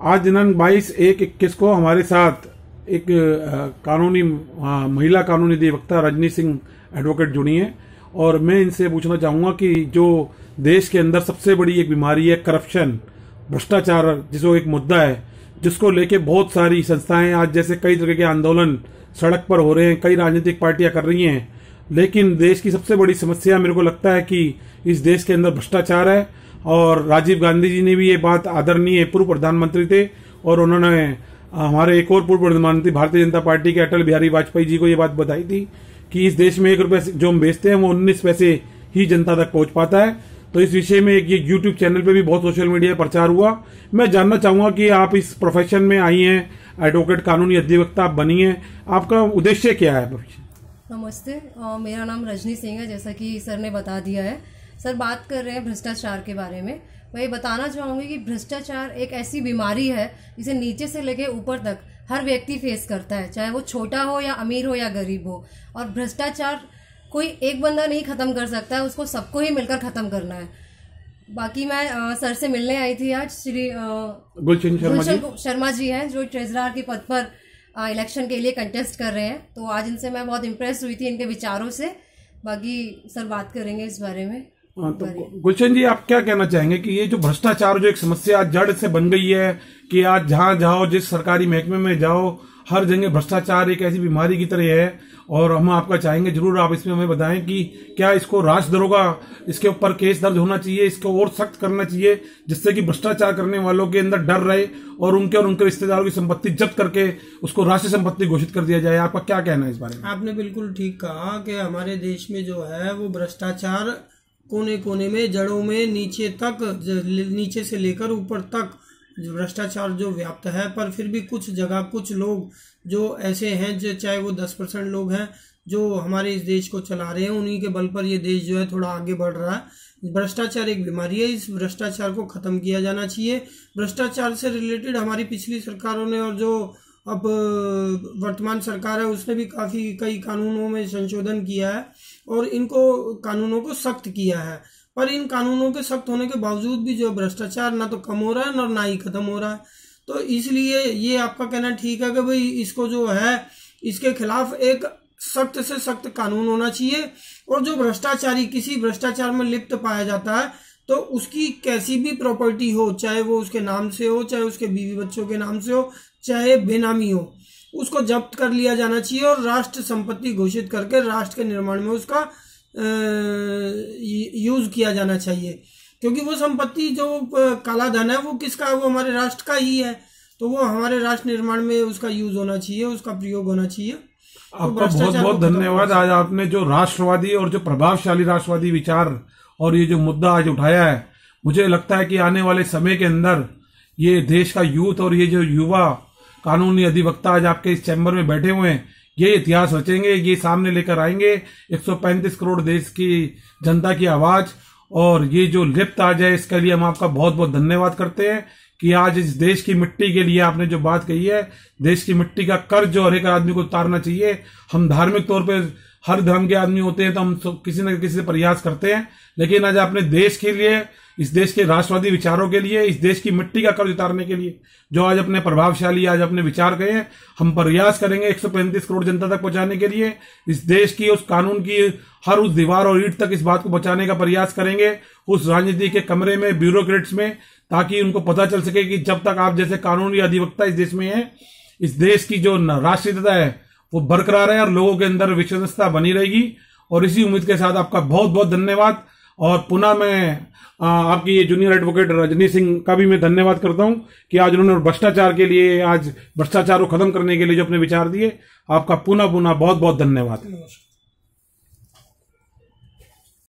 आज दिनांक 22/1/21 को हमारे साथ एक कानूनी महिला कानूनी अधिवक्ता रजनी सिंह एडवोकेट जुड़ी हैं और मैं इनसे पूछना चाहूंगा कि जो देश के अंदर सबसे बड़ी एक बीमारी है करप्शन, भ्रष्टाचार, जिसको एक मुद्दा है, जिसको लेके बहुत सारी संस्थाएं आज जैसे कई तरह के आंदोलन सड़क पर हो रहे हैं, कई राजनीतिक पार्टियां कर रही हैं, लेकिन देश की सबसे बड़ी समस्या मेरे को लगता है कि इस देश के अंदर भ्रष्टाचार है। और राजीव गांधी जी ने भी ये बात, आदरणीय पूर्व प्रधानमंत्री थे और उन्होंने हमारे एक और पूर्व प्रधानमंत्री भारतीय जनता पार्टी के अटल बिहारी वाजपेयी जी को ये बात बताई थी कि इस देश में 1 रुपए जो हम बेचते हैं वो 19 पैसे ही जनता तक पहुंच पाता है। तो इस विषय में एक ये यूट्यूब चैनल पे भी बहुत सोशल मीडिया प्रचार हुआ। मैं जानना चाहूंगा कि आप इस प्रोफेशन में आई हैं, एडवोकेट कानूनी अधिवक्ता आप बनी हैं, आपका उद्देश्य क्या है? नमस्ते, मेरा नाम रजनी सिंह है, जैसा कि सर ने बता दिया है। सर बात कर रहे हैं भ्रष्टाचार के बारे में। मैं ये बताना चाहूँगी कि भ्रष्टाचार एक ऐसी बीमारी है जिसे नीचे से लेके ऊपर तक हर व्यक्ति फेस करता है, चाहे वो छोटा हो या अमीर हो या गरीब हो। और भ्रष्टाचार कोई एक बंदा नहीं खत्म कर सकता है, उसको सबको ही मिलकर खत्म करना है। बाकी मैं सर से मिलने आई थी आज। श्री गुलशन शर्मा जी हैं जो ट्रेजरर के पद पर इलेक्शन के लिए कंटेस्ट कर रहे हैं, तो आज इनसे मैं बहुत इम्प्रेस हुई थी इनके विचारों से। बाकी सर बात करेंगे इस बारे में। तो गुलशन जी, आप क्या कहना चाहेंगे कि ये जो भ्रष्टाचार जो एक समस्या जड़ से बन गई है कि आज जहां जाओ, जिस सरकारी महकमे में जाओ, हर जगह भ्रष्टाचार एक ऐसी बीमारी की तरह है, और हम आपका चाहेंगे जरूर आप इसमें हमें बताएं कि क्या इसको राज दरोगा, इसके ऊपर केस दर्ज होना चाहिए, इसको और सख्त करना चाहिए, जिससे कि भ्रष्टाचार करने वालों के अंदर डर रहे और उनके रिश्तेदारों की संपत्ति जब्त करके उसको राष्ट्रीय संपत्ति घोषित कर दिया जाए। आपका क्या कहना है इस बारे में? आपने बिल्कुल ठीक कहा कि हमारे देश में जो है वो भ्रष्टाचार कोने कोने में, जड़ों में, नीचे से लेकर ऊपर तक भ्रष्टाचार जो व्याप्त है। पर फिर भी कुछ जगह कुछ लोग जो ऐसे हैं, जो चाहे वो 10% लोग हैं जो हमारे इस देश को चला रहे हैं, उन्हीं के बल पर ये देश जो है थोड़ा आगे बढ़ रहा है। भ्रष्टाचार एक बीमारी है, इस भ्रष्टाचार को खत्म किया जाना चाहिए। भ्रष्टाचार से रिलेटेड हमारी पिछली सरकारों ने और जो अब वर्तमान सरकार है उसने भी कई कानूनों में संशोधन किया है और इनको कानूनों को सख्त किया है। पर इन कानूनों के सख्त होने के बावजूद भी जो भ्रष्टाचार ना तो कम हो रहा है ना ही खत्म हो रहा है। तो इसलिए ये आपका कहना ठीक है कि भाई इसको जो है इसके खिलाफ एक सख्त से सख्त कानून होना चाहिए। और जो भ्रष्टाचारी किसी भ्रष्टाचार में लिप्त पाया जाता है तो उसकी कैसी भी प्रॉपर्टी हो, चाहे वो उसके नाम से हो, चाहे उसके बीवी बच्चों के नाम से हो, चाहे बेनामी हो, उसको जब्त कर लिया जाना चाहिए और राष्ट्र संपत्ति घोषित करके राष्ट्र के निर्माण में उसका यूज किया जाना चाहिए। क्योंकि वो संपत्ति जो काला धन है वो किसका है? वो हमारे राष्ट्र का ही है, तो वो हमारे राष्ट्र निर्माण में उसका यूज होना चाहिए, उसका प्रयोग होना चाहिए। आपका बहुत बहुत धन्यवाद। आज आपने जो राष्ट्रवादी और जो प्रभावशाली राष्ट्रवादी विचार और ये जो मुद्दा आज उठाया है, मुझे लगता है कि आने वाले समय के अंदर ये देश का यूथ और ये जो युवा कानूनी अधिवक्ता आज आपके इस चैम्बर में बैठे हुए हैं, ये इतिहास रचेंगे, ये सामने लेकर आएंगे 135 करोड़ देश की जनता की आवाज। और ये जो लिप्त आज है, इसके लिए हम आपका बहुत बहुत धन्यवाद करते हैं कि आज इस देश की मिट्टी के लिए आपने जो बात कही है, देश की मिट्टी का कर्ज जो हर एक आदमी को उतारना चाहिए। हम धार्मिक तौर पे हर धर्म के आदमी होते हैं तो हम किसी न किसी से प्रयास करते हैं, लेकिन आज अपने देश के लिए, इस देश के राष्ट्रवादी विचारों के लिए, इस देश की मिट्टी का कर्ज उतारने के लिए जो आज अपने प्रभावशाली आज अपने विचार गए हैं, हम प्रयास करेंगे 135 करोड़ जनता तक पहुंचाने के लिए। इस देश की उस कानून की हर उस दीवार और ईंट तक इस बात को पहुंचाने का प्रयास करेंगे, उस राजनीति के कमरे में, ब्यूरोक्रेट्स में, ताकि उनको पता चल सके कि जब तक आप जैसे कानूनी अधिवक्ता इस देश में है, इस देश की जो राष्ट्रीयता है वो बरकरार है और लोगों के अंदर विश्वसनीयता बनी रहेगी। और इसी उम्मीद के साथ आपका बहुत बहुत धन्यवाद। और पुनः मैं आपकी ये जूनियर एडवोकेट रजनी सिंह का भी मैं धन्यवाद करता हूं कि आज उन्होंने भ्रष्टाचार के लिए, आज भ्रष्टाचार को खत्म करने के लिए जो अपने विचार दिए। आपका पुनः बहुत बहुत धन्यवाद।